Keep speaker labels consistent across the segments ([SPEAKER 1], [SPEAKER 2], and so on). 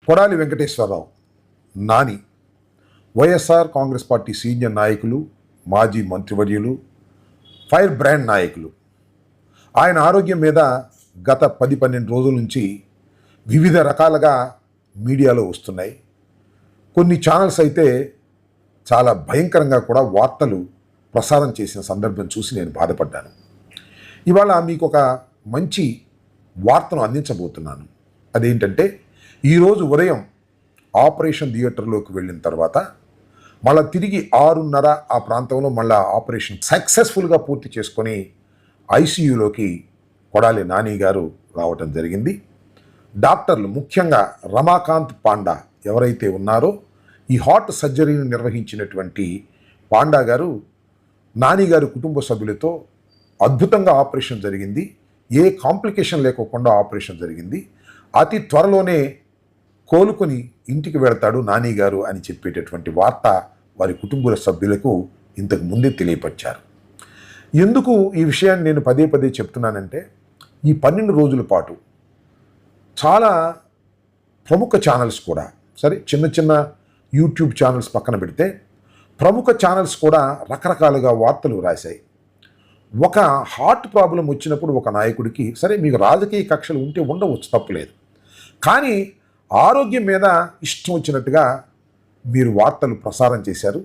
[SPEAKER 1] Kodali Venkateswararao Nani YSR Congress party senior నాయకులు, మాజీ మంత్రివర్యులు, ఫైర్ బ్రాండ్ నాయకులు. ఆయన ఆరోగ్యం మీద గత 10-12 రోజుల నుంచి వివిధ రకాలుగా మీడియాలో వస్తున్నాయి. కొన్ని ఛానల్స్ అయితే చాలా భయంకరంగా కూడా వార్తలు ప్రసారం చేసిన సందర్భం చూసి నేను బాధపడ్డాను. ఇవాళ మీకు ఒక మంచి వార్తను అందించబోతున్నాను. అదేంటంటే, ఈరోజు ఉదయం ఆపరేషన్ థియేటర్లోకి వెళ్ళిన తర్వాత మళ్ళీ తిరిగి 6:30 ఆ ప్రాంతంలో మళ్ళీ ఆపరేషన్ సక్సెస్ఫుల్గా పూర్తి చేసుకొని ఐసీయూలోకి కొడాలి నాని గారు రావటం జరిగింది. డాక్టర్లు, ముఖ్యంగా రమాకాంత్ పాండా ఎవరైతే ఉన్నారో, ఈ హార్ట్ సర్జరీని నిర్వహించినటువంటి పాండా గారు నాని గారి కుటుంబ సభ్యులతో అద్భుతంగా ఆపరేషన్ జరిగింది, ఏ కాంప్లికేషన్ లేకోకుండా ఆపరేషన్ జరిగింది, అతి త్వరలోనే కోలుకొని ఇంటికి వెళతాడు నాని గారు అని చెప్పేటటువంటి వార్త వారి కుటుంబ సభ్యులకు ఇంతకు ముందే తెలియపరిచారు. ఎందుకు ఈ విషయాన్ని నేను పదే పదే చెప్తున్నానంటే, ఈ 12 రోజుల పాటు చాలా ప్రముఖ ఛానల్స్ కూడా, సరే చిన్న చిన్న యూట్యూబ్ ఛానల్స్ పక్కన పెడితే, ప్రముఖ ఛానల్స్ కూడా రకరకాలుగా వార్తలు రాశాయి. ఒక హార్ట్ ప్రాబ్లం వచ్చినప్పుడు ఒక నాయకుడికి, సరే మీకు రాజకీయ కక్షలు ఉంటే ఉండవచ్చు, తప్పులేదు, కానీ ఆరోగ్యం మీద ఇష్టం వచ్చినట్టుగా మీరు వార్తలు ప్రసారం చేశారు.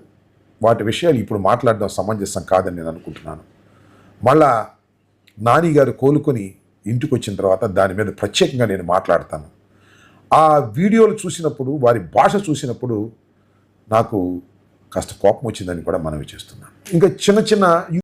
[SPEAKER 1] వాటి విషయాలు ఇప్పుడు మాట్లాడడం సమంజసం కాదని నేను అనుకుంటున్నాను. మళ్ళా నాని గారు కోలుకొని ఇంటికి వచ్చిన తర్వాత దాని మీద ప్రత్యేకంగా నేను మాట్లాడతాను. ఆ వీడియోలు చూసినప్పుడు, వారి భాష చూసినప్పుడు నాకు కాస్త కోపం వచ్చిందని కూడా మనవి చేస్తున్నాను. ఇంకా చిన్న చిన్న